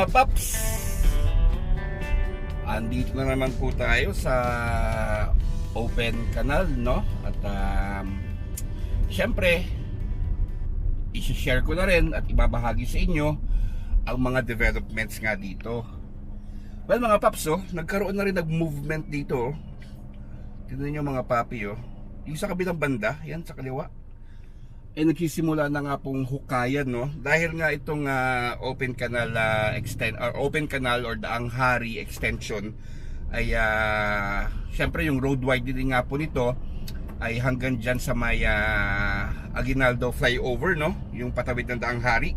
paps, andito na naman po tayo sa open canal, no? At syempre i-share ko na rin at ibabahagi sa inyo ang mga developments nga dito. Well mga paps, nagkaroon na rin movement dito. Tignan nyo mga papi, yung sa kabilang banda, yan sa kaliwa, nagsisimula na nga pong hukayan, no? Dahil nga itong open canal open canal or Daang Hari extension ay syempre yung road widening nga po nito ay hanggang dyan sa may Aguinaldo flyover, no? Yung patawid ng Daang Hari.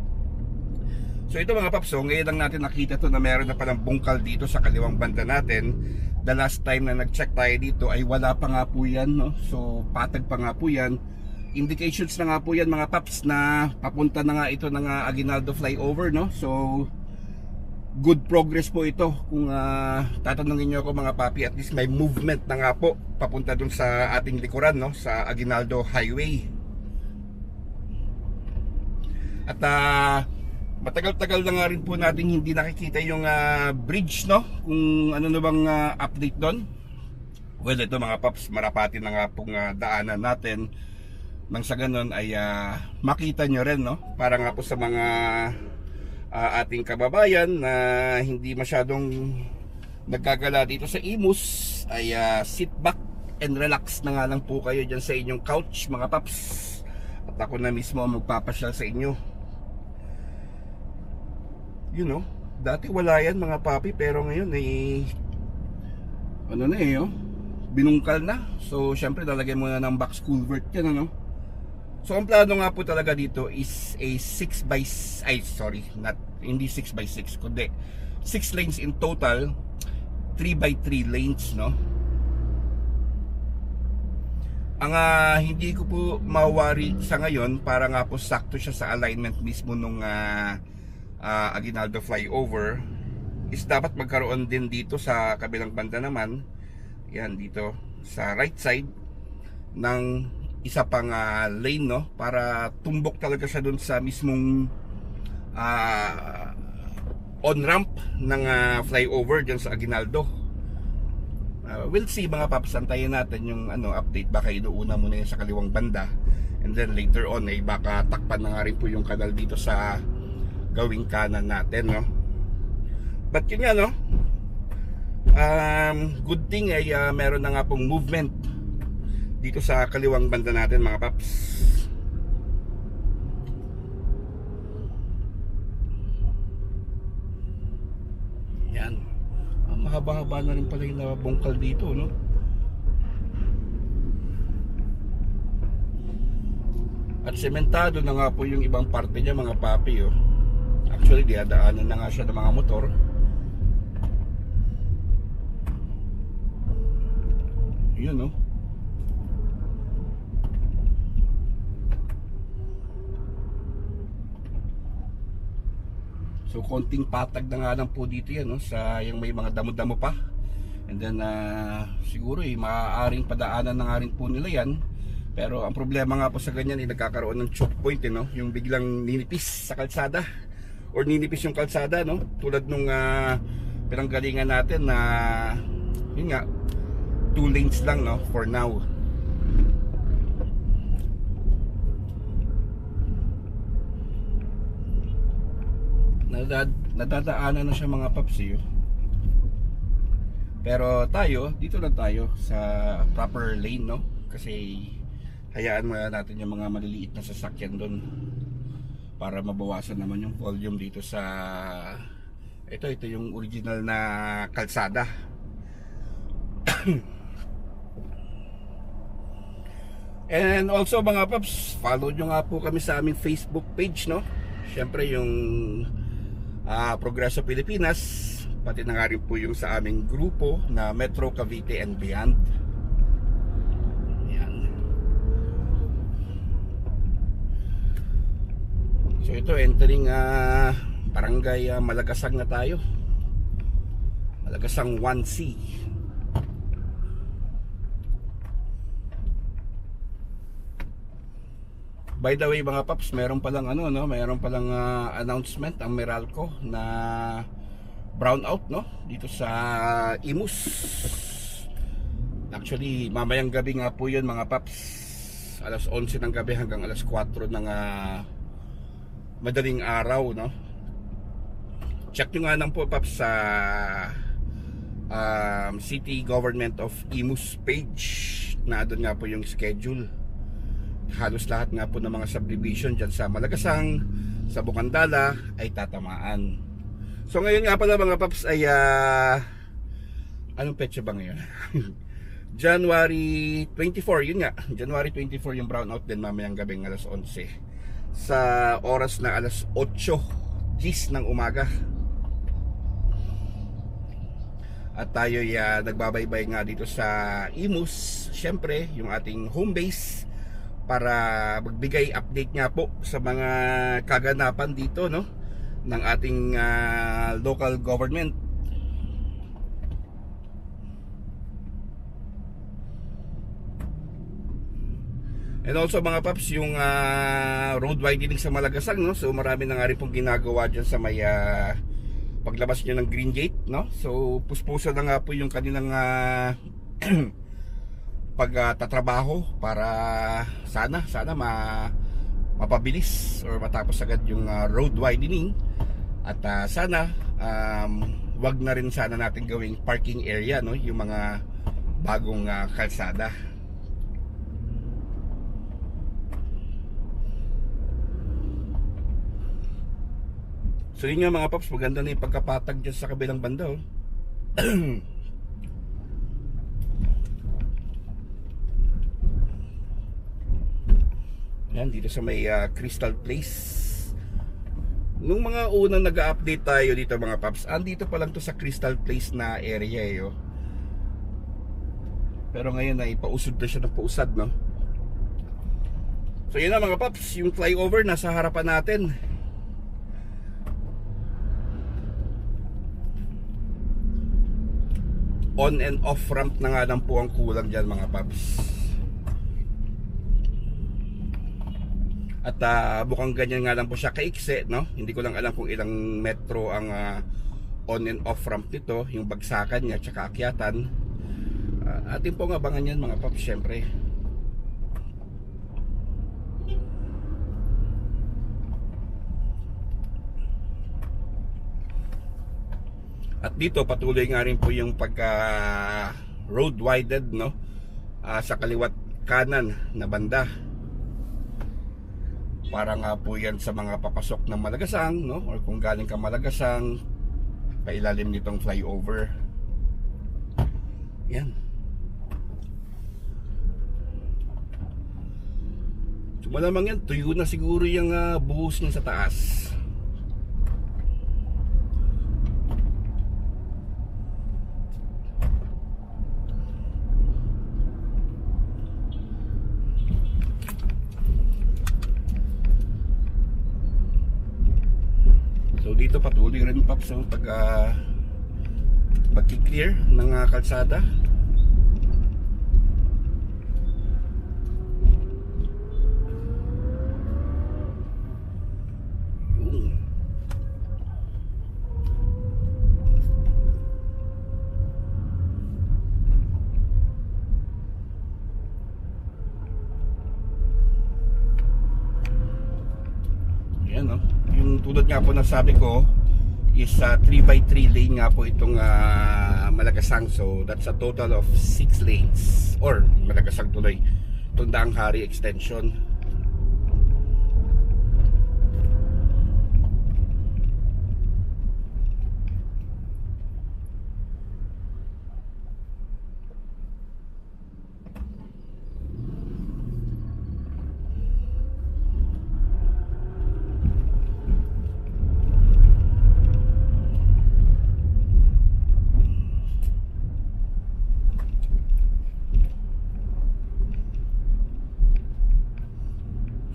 So ito mga paps, ngayon lang natin nakita to na meron na palang bungkal dito sa kaliwang banda natin. The last time na nag-check tayo dito ay wala pa nga po yan, no? So patag pa nga po yan. Indications na nga po yan mga paps na papunta na nga ito ng Aguinaldo flyover, no? So good progress po ito. Kung tatanungin nyo ako mga papi, at least may movement na nga po papunta dun sa ating likuran, no? Sa Aguinaldo Highway. At matagal-tagal na nga rin po natin hindi nakikita yung bridge, no? Kung ano na bang update doon. Well, ito mga paps, marapati na nga pong daanan natin. Nang sa ganun ay makita nyo rin, no? Para nga po sa mga ating kababayan na hindi masyadong nagkagala dito sa Imus ay sit back and relax na nga lang po kayo dyan sa inyong couch mga paps. At ako na mismo magpapasyal sa inyo. You know, dati wala yan mga papi, pero ngayon ay ano na binungkal na. So syempre lalagyan muna ng box culvert yan, ano. So ang plano nga po talaga dito is a hindi 6x6 kundi 6 lanes in total, 3x3 lanes, no. Ang hindi ko po mawari sa ngayon, para nga po sakto siya sa alignment mismo nung Aguinaldo flyover, is dapat magkaroon din dito sa kabilang banda naman, yan dito sa right side, ng isa pang lane, no, para tumbok talaga siya dun sa mismong on-ramp ng flyover dyan sa Aguinaldo. We'll see mga paps, antayin natin yung update. Baka inuuna muna yun sa kaliwang banda, and then later on ay baka takpan na nga rin po yung kanal dito sa gawing kanan natin, no. But yun nga, no, good thing ay meron na nga pong movement dito sa kaliwang banda natin mga paps. Yan, mahaba-haba na rin pala yung nabungkal dito, no. At sementado na nga po yung ibang parte niya mga papi, Actually diadaanan na nga siya ng mga motor. Yun, no. So konting patag na nga lang po dito yan, no, sa yung may mga damo-damo pa. And then siguro maaaring padaanan na nga rin po nila yan. Pero ang problema nga po sa ganyan ay nagkakaroon ng choke point, no, yung biglang ninipis sa kalsada or ninipis yung kalsada, no, tulad nung pinanggalingan natin na yun nga 2 lanes lang, no, for now. Nadadaanan na siya mga paps, pero tayo dito lang tayo sa proper lane, no, kasi hayaan mo natin yung mga maliliit na sasakyan doon para mabawasan naman yung volume dito sa ito yung original na kalsada. And also mga paps, follow nyo nga po kami sa aming Facebook page, no. Syempre yung Progreso Pilipinas, pati na nga rin po yung sa aming grupo na Metro Cavite and Beyond. Yan. So ito, entering barangay Malagasang na tayo. Malagasang 1C. By the way mga paps, meron palang ano no, meron palang announcement ang Meralco na brownout no dito sa Imus. Actually, mamayang gabi nga po 'yun mga paps. Alas 11 ng gabi hanggang alas 4 ng madaling araw no. Check nyo nga lang po paps sa City Government of Imus page. Na doon nga po yung schedule. Halos lahat nga po ng mga subdivision dyan sa Malagasang, sa Bukandala ay tatamaan. So ngayon nga pala mga paps ay anong petsa ba ngayon? January 24, yun nga, January 24 yung brownout din mamayang gabing alas 11 sa oras na alas 8:10 ng umaga. At tayo nagbabaybay nga dito sa Imus, syempre yung ating home base, para magbigay update nga po sa mga kaganapan dito no ng ating local government. And also mga paps, yung road widening sa Malagasang no, so marami na nga rin pong ginagawa dyan sa may paglabas nyo ng Green Gate no. So puspusa na nga po yung kanilang pagtatrabaho para sana mapabilis or matapos agad yung road widening. At sana wag na rin sana natin gawing parking area no yung mga bagong kalsada. So yun nga mga paps, maganda na yung pagkapatag dyan sa kabilang banda oh. Yan, dito sa may Crystal Place. Nung mga unang nag-update tayo dito mga paps, andito pa lang to sa Crystal Place na area eh oh. Pero ngayon ay pausod na siya ng pausad no. So yun na mga paps, yung flyover nasa harapan natin. On and off ramp na nga lang po ang kulang dyan mga paps. At mukhang ganyan nga lang po siya kaiksi no? Hindi ko lang alam kung ilang metro ang on and off ramp nito, yung bagsakan niya tsaka akyatan. Atin po nga abangan yan mga paps syempre. At dito patuloy nga rin po yung pagka road widened no, sa kaliwat kanan na banda. Para nga po yan sa mga papasok ng Malagasang no, or kung galing ka Malagasang pailalim nitong flyover. Yan. So malamang yan, tuyo na siguro yung buhos niya sa taas. So dito patuloy rin paps ang pag-clear ng kalsada. Yan no. Yung tulad nga po na sabi ko is 3x3 lane nga po itong Malagasang. So that's a total of 6 lanes or Malagasang tuloy itong Daang Hari extension.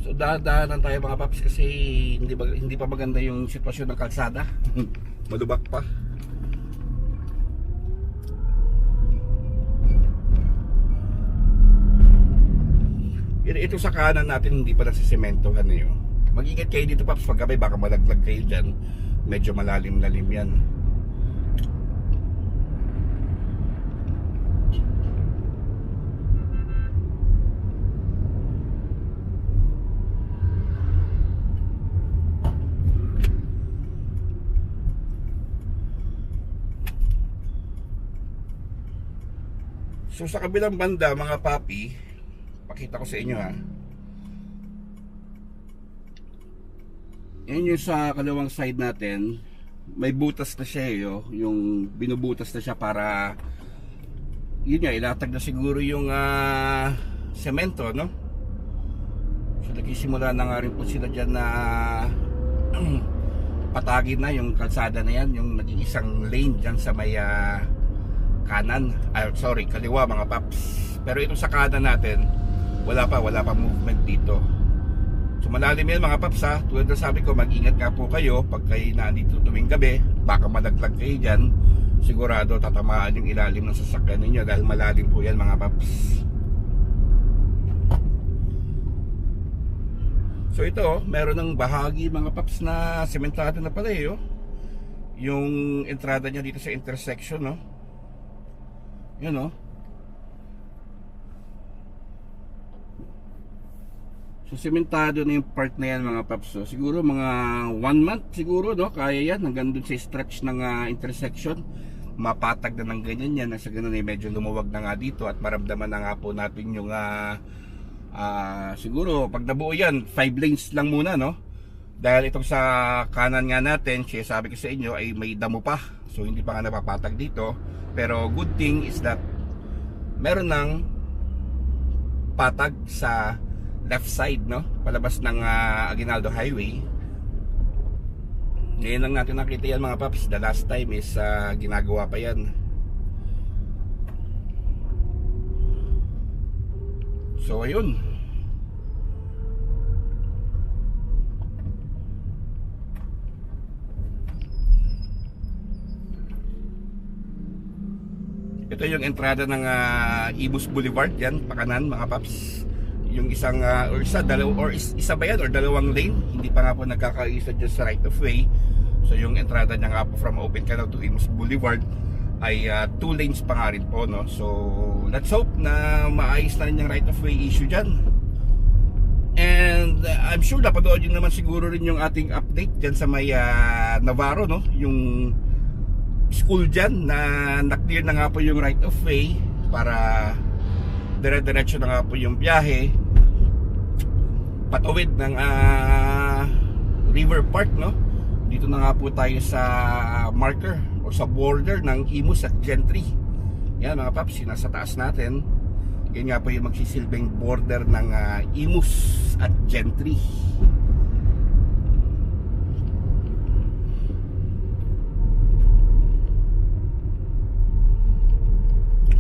So dahan-dahanan tayo mga paps kasi hindi pa maganda yung sitwasyon ng kalsada. Malubak pa. Yan ito sa kanan natin hindi pa nagsisemento ano yun. Mag-ingat kayo dito paps, pag gabi baka malaglag kayo dyan. Medyo malalim-lalim yan. So sa kabilang banda mga papi, pakita ko sa inyo ha. Yan yung sa kalawang side natin. May butas na siya yung binubutas na siya para yun nga, ilatag na siguro yung semento, no? So nagsisimula na nga rin po sila dyan na patagin na yung kalsada na yan, yung naging isang lane dyan sa may kanan, kaliwa mga paps. Pero ito sa kanan natin, wala pa movement dito. So malalim yan mga paps ha. Tulad na sabi ko, mag-ingat nga po kayo pag kayo nandito tuwing gabi, baka malaglag kayo dyan. Sigurado tatamaan yung ilalim ng sasakyan ninyo dahil malalim po yan mga paps. So ito, meron ng bahagi mga paps na sementado na pala yung entrada niya dito sa intersection, no? Yun, no? So sementado na yung part na yan mga paps. So, siguro mga 1 month siguro, no? Kaya yan hanggang dun sa stretch ng intersection. Mapatag na ng ganyan yan. Nasa ganun medyo lumuwag na nga dito at maramdaman na nga po natin yung siguro pag nabuo yan 5 lanes lang muna, no? Dahil itong sa kanan nga natin, sabi ko sa inyo ay may damo pa. So hindi pa nga napapatag dito. Pero good thing is that meron ng patag sa left side, no? Palabas ng Aguinaldo Highway. Ngayon lang natin nakita yan mga paps. The last time is ginagawa pa yan. So ayun. Ito yung entrada ng Imus Boulevard yan, pakanan mga paps. Yung isang isa ba yan or dalawang lane, hindi pa nga po nagkakaisa dyan sa right of way. So yung entrada niya nga po from Open Canal to Imus Boulevard ay 2 lanes pa nga rin po, no? So let's hope na maayos na rin yung right of way issue dyan. And I'm sure napanood nyo naman siguro rin yung ating update dyan sa may Navarro, no? Yung school dyan na na-clear na nga po yung right of way para dire-diretso na nga po yung biyahe patawid ng River Park, no? Dito na nga po tayo sa marker o sa border ng Imus at Gentry. Yan mga paps, nasa taas natin. Yan nga po yung magsisilbing border ng Imus at Gentry.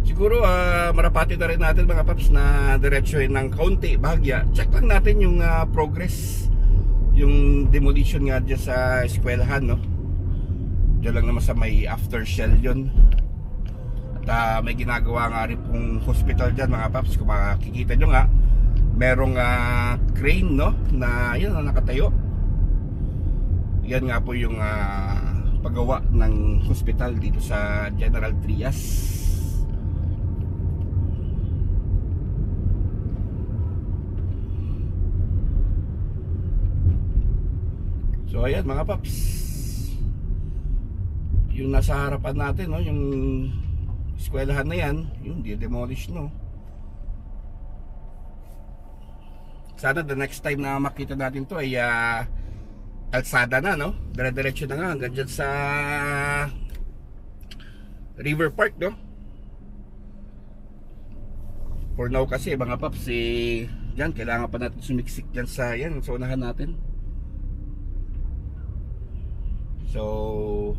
Siguro marapati na rin natin mga paps na diretsohin ng kaunti bahagya. Check lang natin yung progress, yung demolition nga dyan sa eskwelahan, no? Dyan lang naman sa may after shell yun. At may ginagawa nga rin pong hospital dyan mga paps. Kung makikita nyo nga, merong crane, no? Na yun na nakatayo. Yan nga po yung paggawa ng hospital dito sa General Trias. So ayan mga paps, yung nasa harapan natin, no, yung eskwelahan na yan, yung di-demolish, no. Sana the next time na makita natin to ay kalsada na, no. Dire-diretso na nga hanggang dyan sa River Park, no. For now kasi mga paps, dyan kailangan pa natin sumiksik dyan sa yan, sa unahan natin. So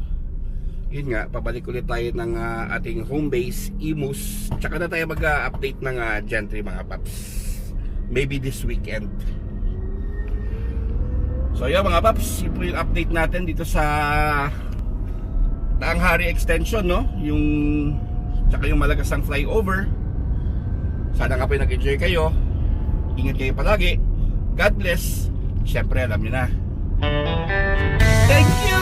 yun nga, pabalik ulit tayo ng ating home base Imus, tsaka na tayo mag-update ng Gentry mga paps, maybe this weekend. So yun mga paps, yun po yung update natin dito sa Daang Hari Extension, no? Yung tsaka yung Malagasang flyover. Sana nga po nag-enjoy kayo. Ingat kayo palagi. God bless. Siyempre, alam niyo na. Thank you!